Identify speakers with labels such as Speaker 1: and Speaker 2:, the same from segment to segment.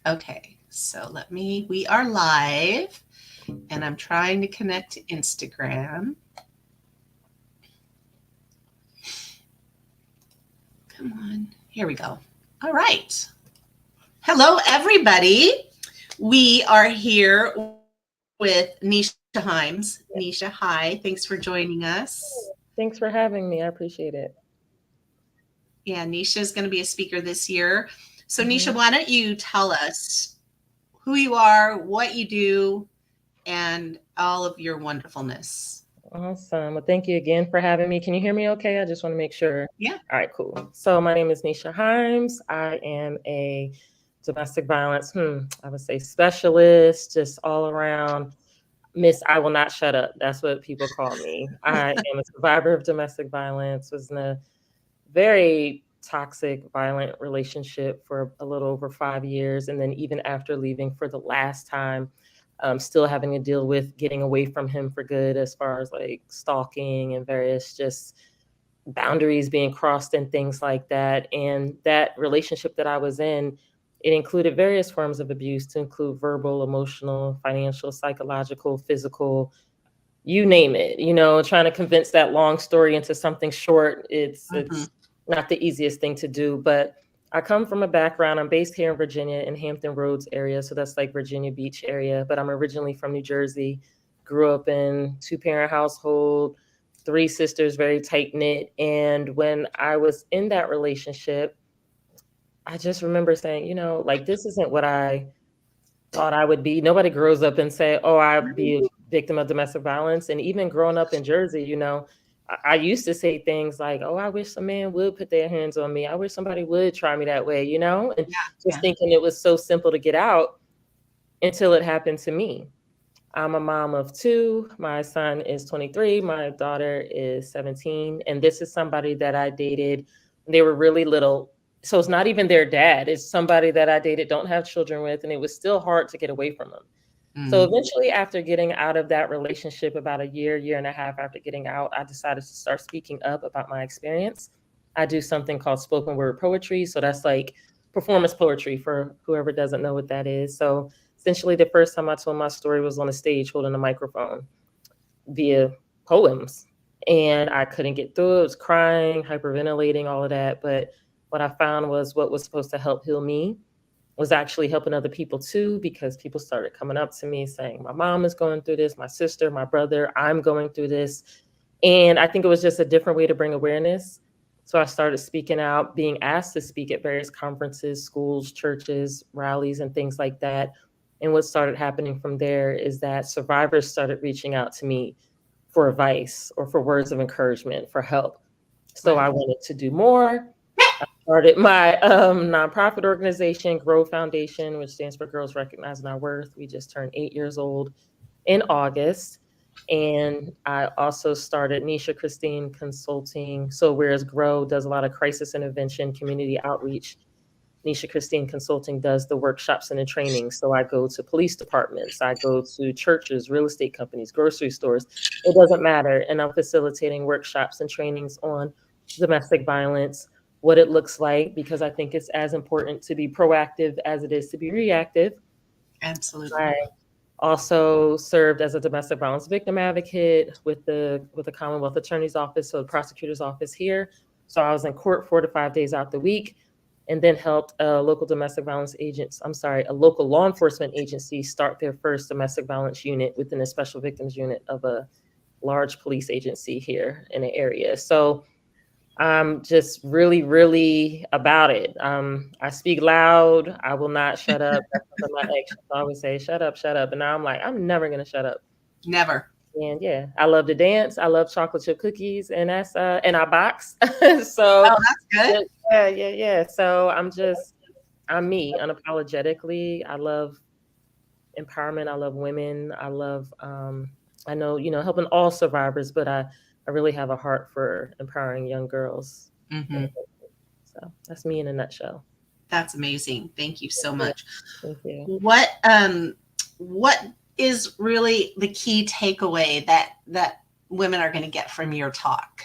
Speaker 1: Okay, so we are live and I'm trying to connect to Instagram. Come on, here we go. All right. Hello, everybody. We are here with Neisha Himes. Neisha, hi. Thanks for joining us.
Speaker 2: Thanks for having me. I appreciate it.
Speaker 1: Yeah, Neisha is going to be a speaker this year. So, Neisha,
Speaker 2: Mhm.
Speaker 1: why don't you tell us who you are, what you do, and all of your wonderfulness?
Speaker 2: Awesome. Well, thank you again for having me. Can you hear me okay? I just want to make sure.
Speaker 1: Yeah.
Speaker 2: All right, cool. So my name is Neisha Himes. I am a domestic violence, I would say specialist, just all around Miss I will not shut up. That's what people call me. I am a survivor of domestic violence, was in a very toxic, violent relationship for a little over 5 years. And then even after leaving for the last time, still having to deal with getting away from him for good as far as like stalking and various just boundaries being crossed and things like that. And that relationship that I was in, it included various forms of abuse to include verbal, emotional, financial, psychological, physical, you name it, trying to convince that long story into something short. It's
Speaker 1: Mhm.
Speaker 2: not the easiest thing to do, but I come from a background. I'm based here in Virginia in Hampton Roads area, so that's like Virginia Beach area, but I'm originally from New Jersey. Grew up in two-parent household, three sisters, very tight knit, and when I was in that relationship, I just remember saying, like, this isn't what I thought I would be. Nobody grows up and say, "Oh, I'd be a victim of domestic violence." And even growing up in Jersey, I used to say things like, "Oh, I wish a man would put their hands on me. I wish somebody would try me that way," and
Speaker 1: Yeah,
Speaker 2: just
Speaker 1: yeah.
Speaker 2: thinking it was so simple to get out until it happened to me. I'm a mom of two. My son is 23. My daughter is 17. And this is somebody that I dated when they were really little. So it's not even their dad. It's somebody that I dated, don't have children with. And it was still hard to get away from them. So
Speaker 1: Mm.
Speaker 2: eventually, after getting out of that relationship, about a year and a half after getting out, I decided to start speaking up about my experience. I do something called spoken word poetry. So that's like performance poetry for whoever doesn't know what that is. So essentially, the first time I told my story was on a stage holding a microphone via poems. And I couldn't get through it. I was crying, hyperventilating, all of that. But what I found was what was supposed to help heal me was actually helping other people too, because people started coming up to me saying, my mom is going through this, my sister, my brother, I'm going through this. And I think it was just a different way to bring awareness. So I started speaking out, being asked to speak at various conferences, schools, churches, rallies, and things like that. And what started happening from there is that survivors started reaching out to me for advice or for words of encouragement, for help. So I
Speaker 1: Right.
Speaker 2: wanted to do more. Started my nonprofit organization, Grow Foundation, which stands for Girls Recognizing Our Worth. We just turned 8 years old in August. And I also started Neisha Christine Consulting. So whereas Grow does a lot of crisis intervention, community outreach, Neisha Christine Consulting does the workshops and the trainings. So I go to police departments, I go to churches, real estate companies, grocery stores. It doesn't matter. And I'm facilitating workshops and trainings on domestic violence, what it looks like, because I think it's as important to be proactive as it is to be reactive.
Speaker 1: Absolutely.
Speaker 2: I also served as a domestic violence victim advocate with the Commonwealth Attorney's Office, so the prosecutor's office here. So I was in court 4 to 5 days out the week, and then helped a local law enforcement agency start their first domestic violence unit within the special victims unit of a large police agency here in the area. So I'm just really, really about it. I speak loud. I will not shut up. That's something my ex used to always say, shut up, shut up. And now I'm like, I'm never going to shut up.
Speaker 1: Never.
Speaker 2: And yeah, I love to dance. I love chocolate chip cookies, and and I box. So
Speaker 1: Oh, that's good.
Speaker 2: yeah, yeah, yeah. So I'm me unapologetically. I love empowerment. I love women. I know, helping all survivors, but I really have a heart for empowering young girls.
Speaker 1: Hmm.
Speaker 2: So that's me in a nutshell.
Speaker 1: That's amazing. Thank you so
Speaker 2: Yeah,
Speaker 1: much.
Speaker 2: thank you.
Speaker 1: What is really the key takeaway that women are going to get from your talk?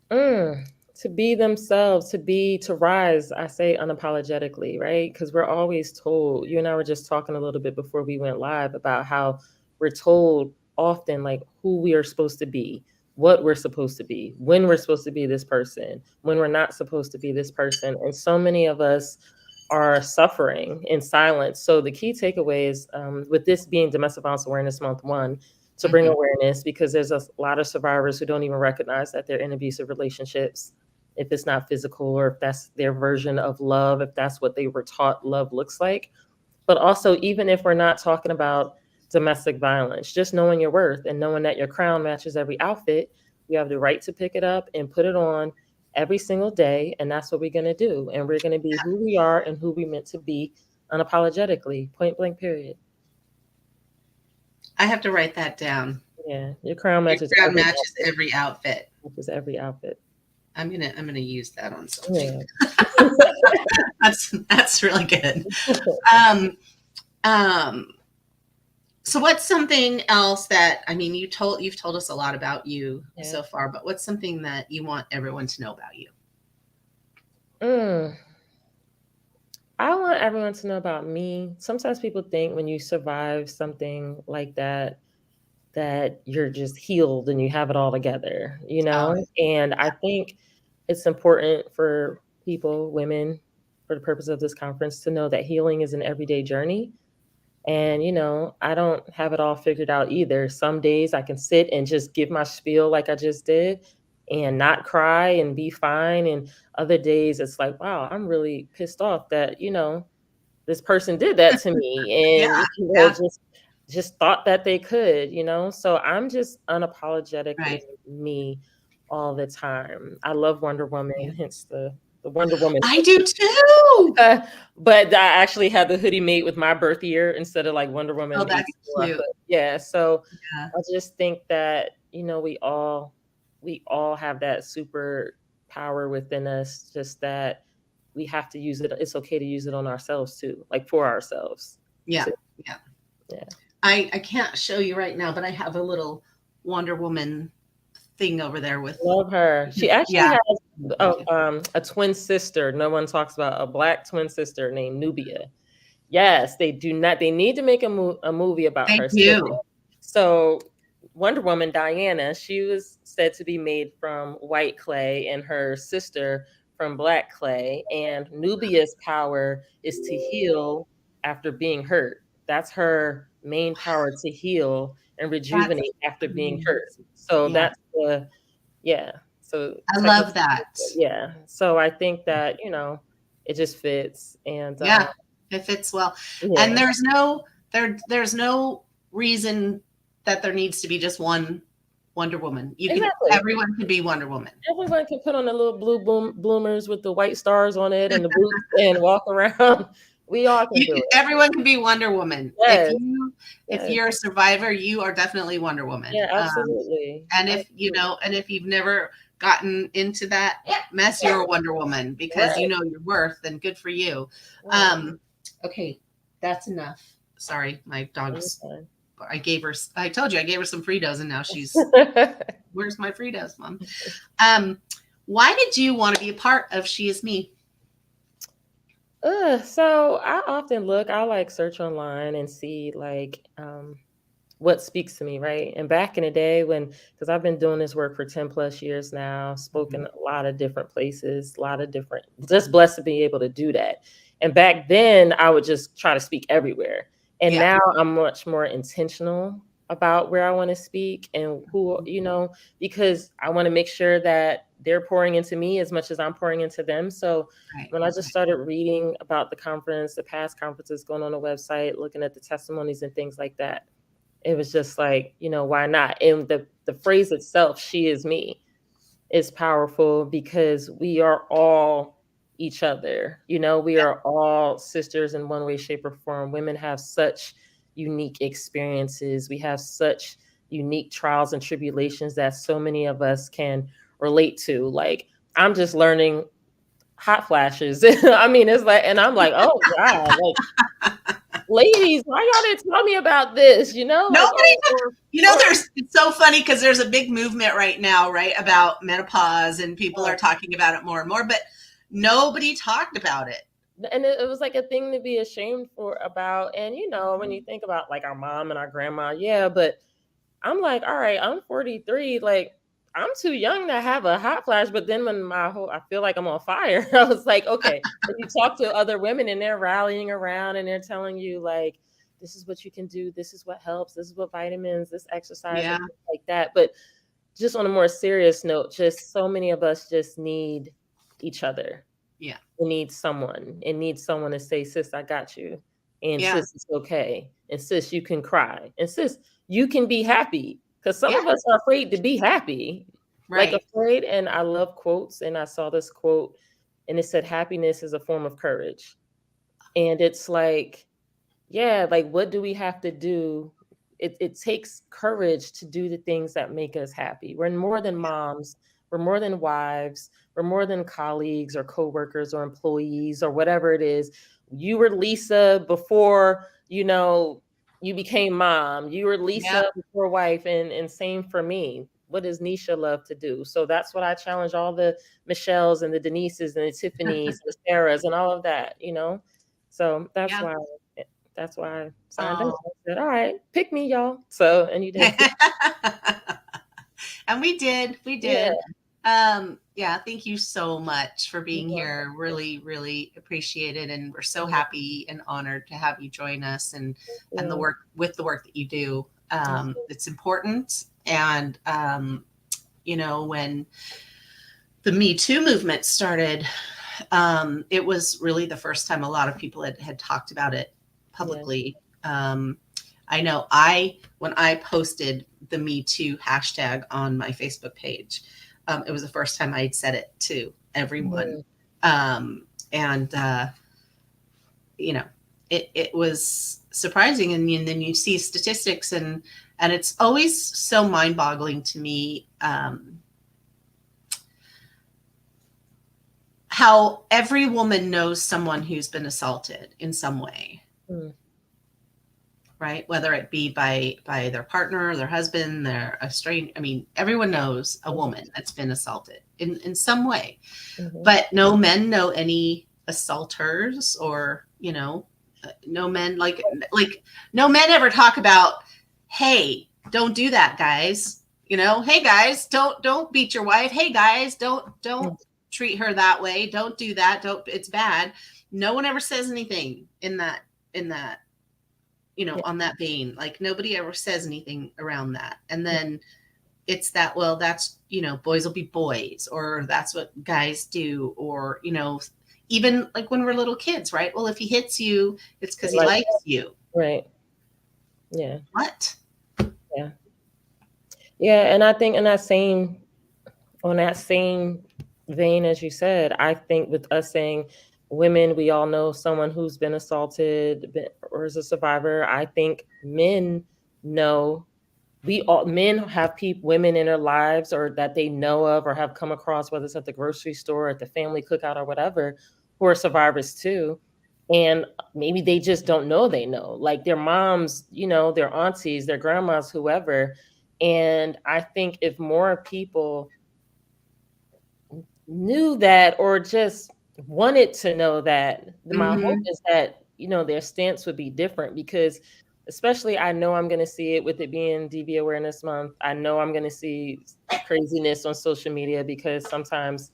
Speaker 2: Mm. to be themselves, to rise, I say unapologetically, right? Because we're always told, you and I were just talking a little bit before we went live about how we're told often like who we are supposed to be, what we're supposed to be, when we're supposed to be this person, when we're not supposed to be this person. And so many of us are suffering in silence. So the key takeaways with this being Domestic Violence Awareness Month, one, to bring
Speaker 1: Mhm.
Speaker 2: awareness, because there's a lot of survivors who don't even recognize that they're in abusive relationships, if it's not physical or if that's their version of love, if that's what they were taught love looks like. But also, even if we're not talking about domestic violence, just knowing your worth and knowing that your crown matches every outfit, you have the right to pick it up and put it on every single day. And that's what we're going to do. And we're going to be who we are and who we meant to be unapologetically, point blank, period.
Speaker 1: I have to write that down.
Speaker 2: Yeah. Your crown
Speaker 1: Your
Speaker 2: matches
Speaker 1: crown
Speaker 2: every
Speaker 1: matches
Speaker 2: outfit.
Speaker 1: every outfit.
Speaker 2: Matches every outfit.
Speaker 1: I'm gonna use that on something.
Speaker 2: Yeah.
Speaker 1: That's really good. Um, um, so what's something else that, I mean, you've told us a lot about you
Speaker 2: Yeah.
Speaker 1: so far, but what's something that you want everyone to know about you?
Speaker 2: Mm. I want everyone to know about me. Sometimes people think when you survive something like that, that you're just healed and you have it all together, you
Speaker 1: Oh,
Speaker 2: know? And I think it's important for people, women, for the purpose of this conference, to know that healing is an everyday journey. And, I don't have it all figured out either. Some days I can sit and just give my spiel like I just did and not cry and be fine. And other days it's like, wow, I'm really pissed off that, this person did that to me
Speaker 1: yeah,
Speaker 2: and,
Speaker 1: yeah,
Speaker 2: just thought that they could. So I'm just unapologetically
Speaker 1: right.
Speaker 2: me all the time. I love Wonder
Speaker 1: Yeah.
Speaker 2: Woman, hence the Wonder Woman.
Speaker 1: I do too.
Speaker 2: But I actually had the hoodie made with my birth year instead of like Wonder
Speaker 1: Oh,
Speaker 2: Woman
Speaker 1: that's
Speaker 2: 84.
Speaker 1: cute.
Speaker 2: But yeah, so
Speaker 1: Yeah,
Speaker 2: I just think that, we all have that super power within us, just that we have to use it. It's okay to use it on ourselves too, like for ourselves
Speaker 1: yeah,
Speaker 2: too.
Speaker 1: yeah.
Speaker 2: Yeah.
Speaker 1: I can't show you right now, but I have a little Wonder Woman thing over there with,
Speaker 2: Love her. She actually
Speaker 1: yeah.
Speaker 2: has
Speaker 1: Thank you.
Speaker 2: a twin sister. No one talks about a black twin sister named Nubia. Yes, they do not. They need to make a movie about
Speaker 1: Thank
Speaker 2: her.
Speaker 1: you.
Speaker 2: So Wonder Woman Diana, she was said to be made from white clay, and her sister from black clay. And Nubia's power is to heal after being hurt. That's her main power, to heal and
Speaker 1: That's
Speaker 2: rejuvenate after being hurt.
Speaker 1: amazing.
Speaker 2: So
Speaker 1: Yeah,
Speaker 2: that's yeah. So
Speaker 1: I love
Speaker 2: technically,
Speaker 1: that.
Speaker 2: yeah. So I think that, it just fits. And
Speaker 1: Yeah, it fits well. And
Speaker 2: yeah,
Speaker 1: there's no reason that there needs to be just one Wonder Woman.
Speaker 2: exactly.
Speaker 1: Everyone can be Wonder Woman.
Speaker 2: Everyone can put on the little blue bloomers with the white stars on it and the boots and walk around. We all can do it.
Speaker 1: Everyone can be Wonder Woman.
Speaker 2: Yes,
Speaker 1: If
Speaker 2: yes.
Speaker 1: you're a survivor, you are definitely Wonder Woman.
Speaker 2: Yeah, absolutely.
Speaker 1: And if you've never gotten into that mess, you're a Wonder Woman because you
Speaker 2: Right,
Speaker 1: know your worth, then good for you.
Speaker 2: right.
Speaker 1: Okay, that's enough. Sorry, my
Speaker 2: You're
Speaker 1: dog's.
Speaker 2: fine.
Speaker 1: I told you I gave her some Fritos, and now she's. Where's my Fritos, Mom? Why did you want to be a part of She Is Me?
Speaker 2: So I often I like search online and see like what speaks to me, right? And back in the day because I've been doing this work for 10 plus years now, spoken a lot of different places, a lot of different, just blessed to be able to do that. And back then I would just try to speak everywhere. And
Speaker 1: Yeah,
Speaker 2: now I'm much more intentional about where I want to speak and who, because I want to make sure that they're pouring into me as much as I'm pouring into them. So
Speaker 1: right.
Speaker 2: when I just started reading about the conference, the past conferences, going on the website, looking at the testimonies and things like that, it was just like, why not? And the phrase itself, "She is me," is powerful because we are all each other. We
Speaker 1: Yeah,
Speaker 2: are all sisters in one way, shape, or form. Women have such unique experiences. We have such unique trials and tribulations that so many of us can relate to. Like, I'm just learning hot flashes. I mean, it's like, and I'm like, oh God, like ladies, why y'all didn't tell me about this? Like,
Speaker 1: Nobody,
Speaker 2: or
Speaker 1: it's so funny because there's a big movement right now, right, about menopause, and people are talking about it more and more, but nobody talked about it.
Speaker 2: and it was like a thing to be ashamed about. And when you think about like our mom and our grandma, yeah, but I'm like, all right, I'm 43, like I'm too young to have a hot flash. But then when I feel like I'm on fire, I was like, okay. And you talk to other women and they're rallying around and they're telling you like, this is what you can do, this is what helps, this is what vitamins, this exercise,
Speaker 1: Yeah.
Speaker 2: and things like that. But just on a more serious note, just so many of us just need each other.
Speaker 1: Yeah.
Speaker 2: It needs someone. It needs someone to say, sis, I got you. And
Speaker 1: Yeah.
Speaker 2: sis, it's okay. And sis, you can cry. And sis, you can be happy. Because some
Speaker 1: Yeah.
Speaker 2: of us are afraid to be happy. Like
Speaker 1: Right.
Speaker 2: afraid. And I love quotes. And I saw this quote and it said, happiness is a form of courage. And it's like, yeah, like what do we have to do? It takes courage to do the things that make us happy. We're more than moms, we're more than wives, we're more than colleagues or coworkers or employees or whatever it is. You were Lisa before, you became mom. You were
Speaker 1: Yeah.
Speaker 2: Lisa before wife, and same for me. What does Neisha love to do? So that's what I challenge all the Michelles and the Denises and the Tiffany's and the Sarahs and all of that. So
Speaker 1: Yeah.
Speaker 2: that's why I signed up.
Speaker 1: Oh.
Speaker 2: I said, all right, pick me, y'all. So, and you did.
Speaker 1: And we did.
Speaker 2: Yeah.
Speaker 1: Yeah, thank you so much for being here. Really, really appreciate it. And we're so happy and honored to have you join us, and the work that you do. It's important. And, when the Me Too movement started, it was really the first time a lot of people had talked about it publicly. I know when I posted the Me Too hashtag on my Facebook page, it was the first time I'd said it to everyone. And it was surprising. And then you see statistics, and it's always so mind boggling to me, how every woman knows someone who's been assaulted in some way. Right? Whether it be by their partner, their husband, their estranged. I mean, everyone knows a woman that's been assaulted in some way. But no men know any assaulters, or no men like no men ever talk about, hey, don't do that, guys. Hey guys, don't beat your wife. Hey guys, don't treat her that way. Don't do that. It's bad. No one ever says anything in that on that vein. Like nobody ever says anything around that. And then it's that, well, that's, boys will be boys, or that's what guys do, or, even like when we're little kids, right? Well, if he hits you, it's because he likes you.
Speaker 2: Right. Yeah.
Speaker 1: What?
Speaker 2: Yeah. Yeah. And I think on that same vein, as you said, I think with us saying women, we all know someone who's been assaulted or is a survivor. I think men know, men have women in their lives, or that they know of or have come across, whether it's at the grocery store, at the family cookout or whatever, who are survivors too. And maybe they just don't know they know, like their moms, their aunties, their grandmas, whoever. And I think if more people knew that, or just wanted to know that, my hope is that their stance would be different. Because especially, I know I'm going to see it with it being DV Awareness Month. I know I'm going to see craziness on social media, because sometimes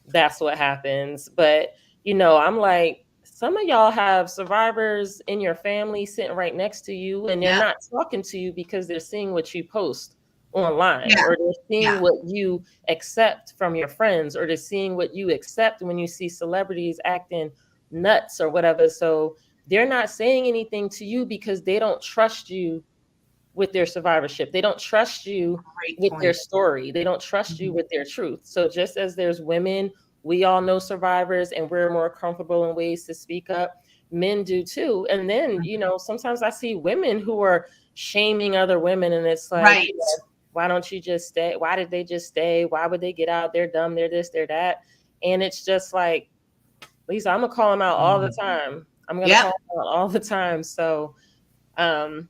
Speaker 2: that's what happens. But I'm like, some of y'all have survivors in your family sitting right next to you, and they're not talking to you because they're seeing what you post online, or they're seeing what you accept from your friends, or they're seeing what you accept when you see celebrities acting nuts or whatever. So they're not saying anything to you because they don't trust you with their survivorship. They don't trust you with their story. They don't trust you with their truth. So just as there's women, we all know survivors, and we're more comfortable in ways to speak up, men do too. And then, sometimes I see women who are shaming other women, and it's like, why don't you just stay? Why did they just stay? Why would they get out? They're dumb. They're this, they're that. And it's just like, Lisa, I'm gonna call them out all the time. I'm going to
Speaker 1: Yep.
Speaker 2: call them out all the time. So um,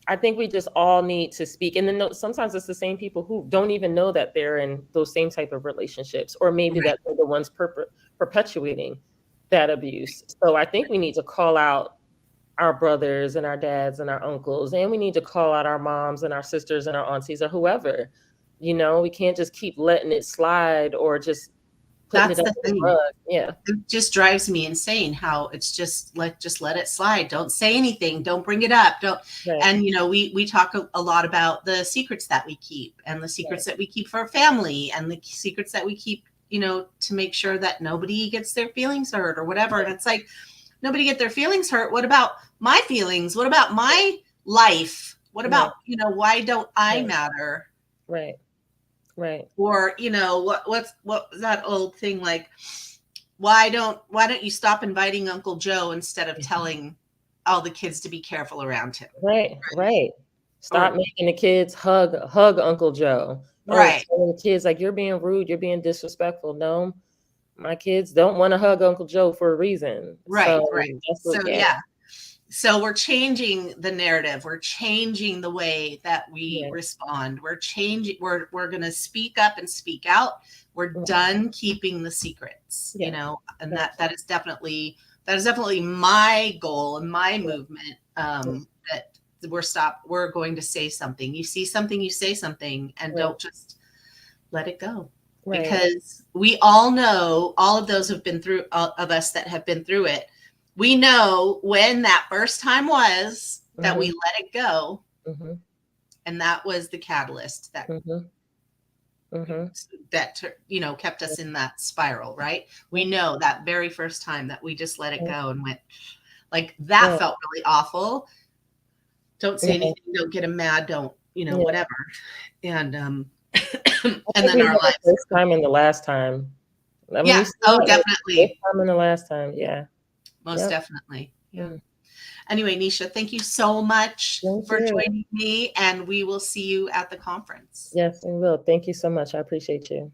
Speaker 2: I think we just all need to speak. And then sometimes it's the same people who don't even know that they're in those same type of relationships, or maybe
Speaker 1: Right.
Speaker 2: that they're the ones perpetuating that abuse. So I think we need to call out our brothers and our dads and our uncles, and we need to call out our moms and our sisters and our aunties or whoever. We can't just keep letting it slide or just putting it
Speaker 1: That's
Speaker 2: under
Speaker 1: the
Speaker 2: the
Speaker 1: thing.
Speaker 2: rug. Yeah.
Speaker 1: It just drives me insane how it's just let it slide. Don't say anything. Don't bring it up. Don't.
Speaker 2: Right.
Speaker 1: And we talk a lot about the secrets that we keep, and the secrets
Speaker 2: Right.
Speaker 1: that we keep for our family, and the secrets that we keep, to make sure that nobody gets their feelings hurt or whatever. And it's like, nobody get their feelings hurt. What about my feelings? What about my life? What
Speaker 2: Right.
Speaker 1: about, why don't I
Speaker 2: Right.
Speaker 1: matter?
Speaker 2: Right. Right.
Speaker 1: Or, what was that old thing like, why don't you stop inviting Uncle Joe instead of telling all the kids to be careful around him?
Speaker 2: Right. Right. Stop
Speaker 1: Or
Speaker 2: making the kids hug Uncle Joe. Or
Speaker 1: right,
Speaker 2: telling the kids like, you're being rude, you're being disrespectful. No, my kids don't want to hug Uncle Joe for a reason.
Speaker 1: right,
Speaker 2: So
Speaker 1: right.
Speaker 2: that's
Speaker 1: So
Speaker 2: what, yeah.
Speaker 1: yeah. So we're changing the narrative. We're changing the way that we
Speaker 2: Yeah.
Speaker 1: respond. We're changing. We're going to speak up and speak out. We're done keeping the secrets,
Speaker 2: Yeah.
Speaker 1: and
Speaker 2: Yeah.
Speaker 1: that is definitely my goal and my movement. That we're going to say something. You see something, you say something, and
Speaker 2: Right.
Speaker 1: don't just let it go.
Speaker 2: Right.
Speaker 1: Because we all know, all of those have been through, all of us that have been through it, we know when that first time was that we let it go.
Speaker 2: Mm-hmm.
Speaker 1: And that was the catalyst that kept us in that spiral, right? We know that very first time that we just let it go and went, like, that felt really awful. Don't say anything, don't get him mad, don't, whatever. And and then our lives.
Speaker 2: The first time and the last time. I mean,
Speaker 1: Yeah. Oh, definitely.
Speaker 2: First time and the last time. Yeah.
Speaker 1: Most definitely. Yeah.
Speaker 2: Mm.
Speaker 1: Anyway, Neisha, thank you so much for
Speaker 2: you.
Speaker 1: joining me, and we will see you at the conference.
Speaker 2: Yes, we will. Thank you so much. I appreciate you.